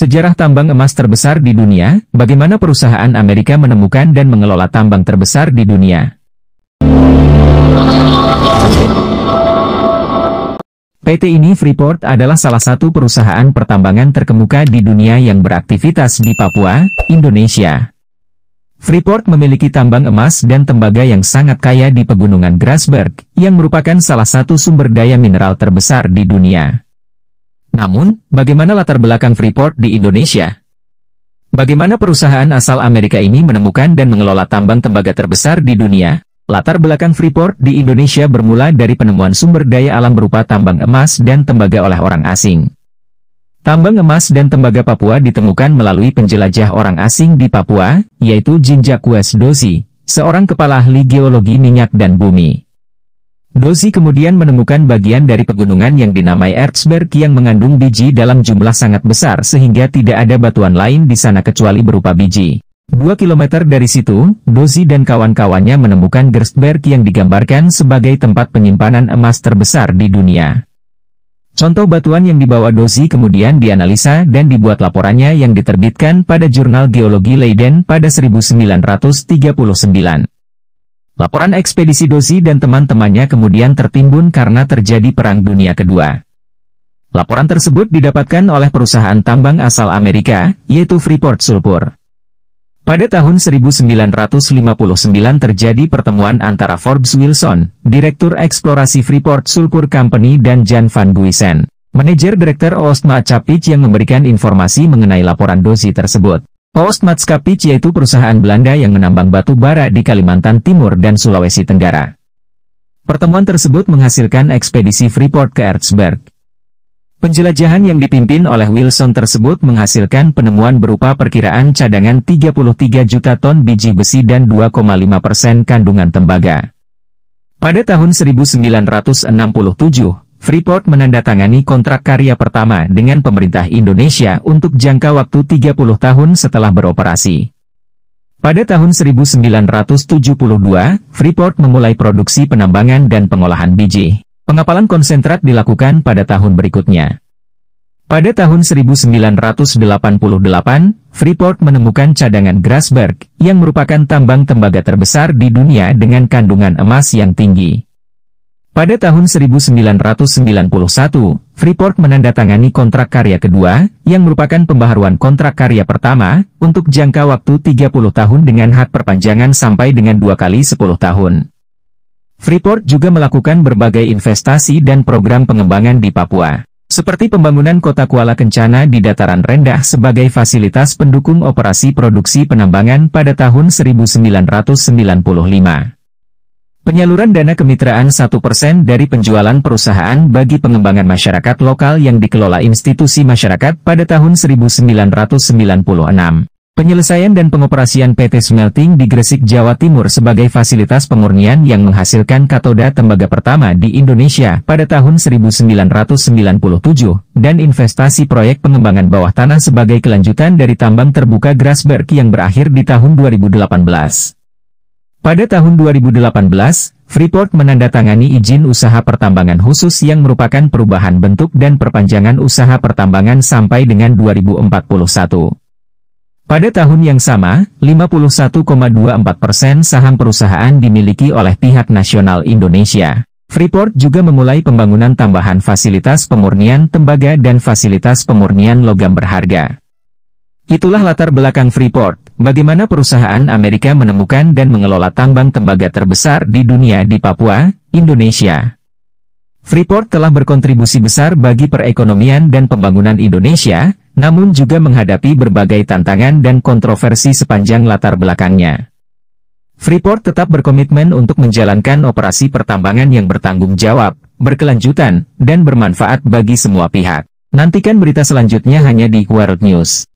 Sejarah tambang emas terbesar di dunia, bagaimana perusahaan Amerika menemukan dan mengelola tambang terbesar di dunia. PT ini Freeport adalah salah satu perusahaan pertambangan terkemuka di dunia yang beraktivitas di Papua, Indonesia. Freeport memiliki tambang emas dan tembaga yang sangat kaya di Pegunungan Grasberg, yang merupakan salah satu sumber daya mineral terbesar di dunia. Namun, bagaimana latar belakang Freeport di Indonesia? Bagaimana perusahaan asal Amerika ini menemukan dan mengelola tambang tembaga terbesar di dunia? Latar belakang Freeport di Indonesia bermula dari penemuan sumber daya alam berupa tambang emas dan tembaga oleh orang asing. Tambang emas dan tembaga Papua ditemukan melalui penjelajah orang asing di Papua, yaitu Jean-Jacques Dozy, seorang kepala ahli geologi minyak dan bumi. Dozy kemudian menemukan bagian dari pegunungan yang dinamai Ertsberg yang mengandung biji dalam jumlah sangat besar sehingga tidak ada batuan lain di sana kecuali berupa biji. 2 kilometer dari situ, Dozy dan kawan-kawannya menemukan Gerstberg yang digambarkan sebagai tempat penyimpanan emas terbesar di dunia. Contoh batuan yang dibawa Dozy kemudian dianalisa dan dibuat laporannya yang diterbitkan pada jurnal Geologi Leiden pada 1939. Laporan ekspedisi Dozy dan teman-temannya kemudian tertimbun karena terjadi Perang Dunia Kedua. Laporan tersebut didapatkan oleh perusahaan tambang asal Amerika, yaitu Freeport Sulphur. Pada tahun 1959 terjadi pertemuan antara Forbes Wilson, Direktur Eksplorasi Freeport Sulphur Company dan Jan van Guysen, Manajer Direktur Oostmaatschappiij yang memberikan informasi mengenai laporan Dozy tersebut. Oostmaatschappiij yaitu perusahaan Belanda yang menambang batu bara di Kalimantan Timur dan Sulawesi Tenggara. Pertemuan tersebut menghasilkan ekspedisi Freeport ke Ertsberg. Penjelajahan yang dipimpin oleh Wilson tersebut menghasilkan penemuan berupa perkiraan cadangan 33 juta ton biji besi dan 2,5% kandungan tembaga. Pada tahun 1967, Freeport menandatangani kontrak karya pertama dengan pemerintah Indonesia untuk jangka waktu 30 tahun setelah beroperasi. Pada tahun 1972, Freeport memulai produksi penambangan dan pengolahan biji. Pengapalan konsentrat dilakukan pada tahun berikutnya. Pada tahun 1988, Freeport menemukan cadangan Grasberg, yang merupakan tambang tembaga terbesar di dunia dengan kandungan emas yang tinggi. Pada tahun 1991, Freeport menandatangani kontrak karya kedua, yang merupakan pembaharuan kontrak karya pertama, untuk jangka waktu 30 tahun dengan hak perpanjangan sampai dengan 2 kali 10 tahun. Freeport juga melakukan berbagai investasi dan program pengembangan di Papua, seperti pembangunan kota Kuala Kencana di dataran rendah sebagai fasilitas pendukung operasi produksi penambangan pada tahun 1995. Penyaluran dana kemitraan 1% dari penjualan perusahaan bagi pengembangan masyarakat lokal yang dikelola institusi masyarakat pada tahun 1996. Penyelesaian dan pengoperasian PT Smelting di Gresik, Jawa Timur sebagai fasilitas pemurnian yang menghasilkan katoda tembaga pertama di Indonesia pada tahun 1997, dan investasi proyek pengembangan bawah tanah sebagai kelanjutan dari tambang terbuka Grasberg yang berakhir di tahun 2018. Pada tahun 2018, Freeport menandatangani izin usaha pertambangan khusus yang merupakan perubahan bentuk dan perpanjangan usaha pertambangan sampai dengan 2041. Pada tahun yang sama, 51,24% saham perusahaan dimiliki oleh pihak nasional Indonesia. Freeport juga memulai pembangunan tambahan fasilitas pemurnian tembaga dan fasilitas pemurnian logam berharga. Itulah latar belakang Freeport, bagaimana perusahaan Amerika menemukan dan mengelola tambang tembaga terbesar di dunia di Papua, Indonesia. Freeport telah berkontribusi besar bagi perekonomian dan pembangunan Indonesia, namun juga menghadapi berbagai tantangan dan kontroversi sepanjang latar belakangnya. Freeport tetap berkomitmen untuk menjalankan operasi pertambangan yang bertanggung jawab, berkelanjutan, dan bermanfaat bagi semua pihak. Nantikan berita selanjutnya hanya di World News.